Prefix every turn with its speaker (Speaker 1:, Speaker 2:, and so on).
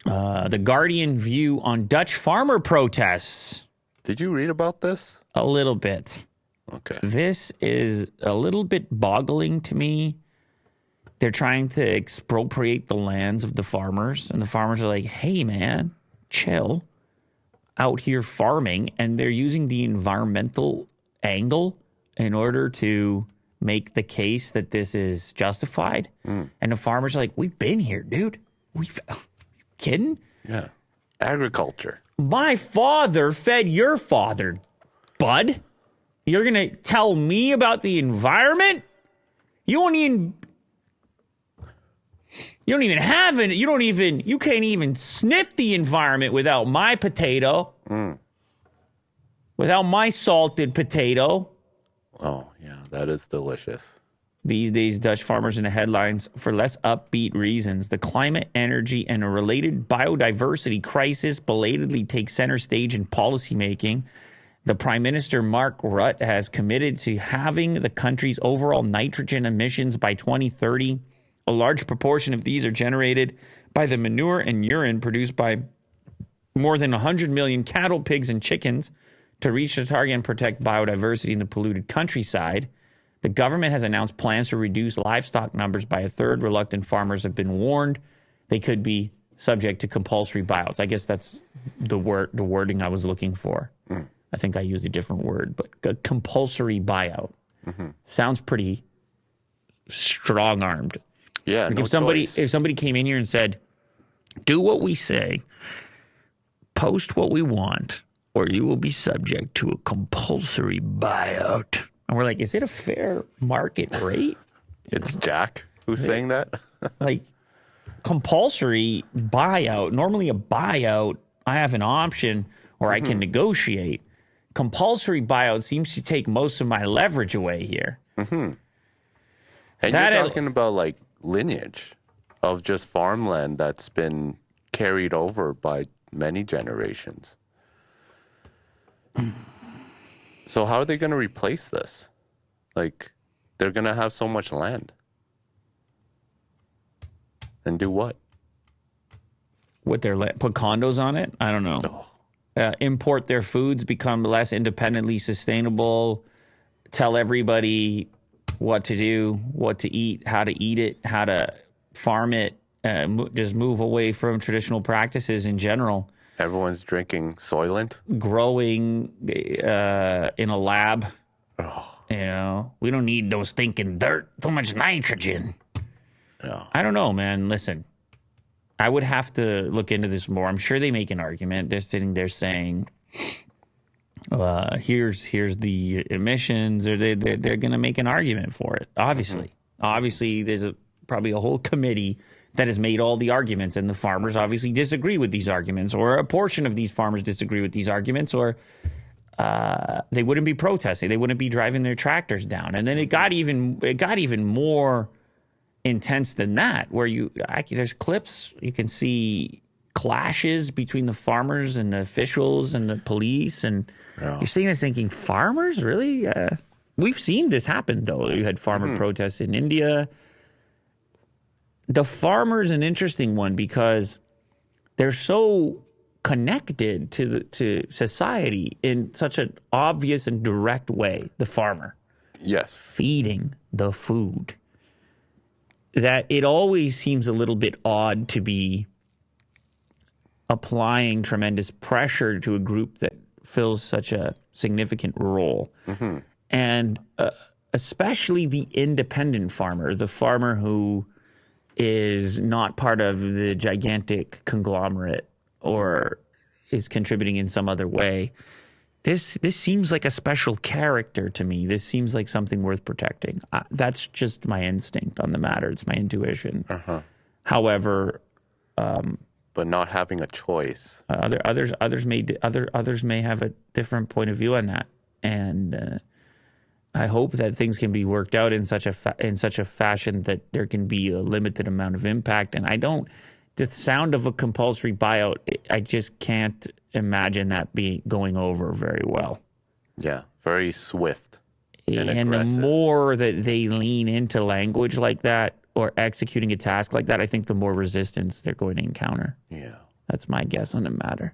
Speaker 1: The Guardian view on Dutch farmer protests.
Speaker 2: Did you read about this?
Speaker 1: A little bit.
Speaker 2: Okay.
Speaker 1: This is a little bit boggling to me. They're trying to expropriate the lands of the farmers, and the farmers are like, hey, man, chill. Out here farming, and they're using the environmental angle in order to make the case that this is justified. And the farmers are like, we've been here, dude. Kidding?
Speaker 2: Yeah. Agriculture.
Speaker 1: My father fed your father, bud. You're going to tell me about the environment? You can't even sniff the environment without my potato. Without my salted potato.
Speaker 2: Oh, yeah, that is delicious.
Speaker 1: These days, Dutch farmers in the headlines for less upbeat reasons. The climate, energy, and a related biodiversity crisis belatedly take center stage in policymaking. The Prime Minister, Mark Rutte, has committed to halving the country's overall nitrogen emissions by 2030. A large proportion of these are generated by the manure and urine produced by more than 100 million cattle, pigs, and chickens. To reach the target and protect biodiversity in the polluted countryside, the government has announced plans to reduce livestock numbers by a third. Reluctant farmers have been warned they could be subject to compulsory buyouts. I guess that's the wording I was looking for. I think I used a different word, but a compulsory buyout sounds pretty strong-armed.
Speaker 2: Yeah,
Speaker 1: like
Speaker 2: no
Speaker 1: if somebody came in here and said, do what we say, post what we want, or you will be subject to a compulsory buyout. And we're like, is it a fair market rate?
Speaker 2: It's Jack who's saying that?
Speaker 1: Like, compulsory buyout. Normally a buyout, I have an option or I can negotiate. Compulsory buyout seems to take most of my leverage away here.
Speaker 2: And you're talking about, like, lineage of just farmland that's been carried over by many generations. So how are they going to replace this? Like, they're going to have so much land. And do what?
Speaker 1: With their put condos on it? I don't know. Import their foods, become less independently sustainable, tell everybody what to do, what to eat, how to eat it, how to farm it, just move away from traditional practices in general.
Speaker 2: Everyone's drinking Soylent.
Speaker 1: Growing in a lab.
Speaker 2: Oh.
Speaker 1: You know, we don't need those stinking dirt, so much nitrogen.
Speaker 2: Yeah.
Speaker 1: I don't know, man. Listen, I would have to look into this more. I'm sure they make an argument. They're sitting there saying, here's the emissions, or they're going to make an argument for it. Obviously, there's probably a whole committee that has made all the arguments, and the farmers obviously disagree with these arguments, or a portion of these farmers disagree with these arguments, or they wouldn't be protesting, they wouldn't be driving their tractors down. And then it got even more intense than that, where there's clips, you can see clashes between the farmers and the officials and the police, and you're sitting there thinking, farmers, really? We've seen this happen, though. You had farmer protests in India. The farmer is an interesting one because they're so connected to society in such an obvious and direct way. The farmer,
Speaker 2: yes,
Speaker 1: feeding the food, that it always seems a little bit odd to be applying tremendous pressure to a group that fills such a significant role. And especially the independent farmer, the farmer who is not part of the gigantic conglomerate or is contributing in some other way. This seems like a special character to me. This seems like something worth protecting. That's just my instinct on the matter. It's my intuition. However,
Speaker 2: but not having a choice.
Speaker 1: Others may have a different point of view on that, and I hope that things can be worked out in such a fashion that there can be a limited amount of impact. And the sound of a compulsory buyout, I just can't imagine that going over very well.
Speaker 2: Yeah, very swift and
Speaker 1: aggressive. The more that they lean into language like that or executing a task like that, I think the more resistance they're going to encounter.
Speaker 2: Yeah.
Speaker 1: That's my guess on the matter.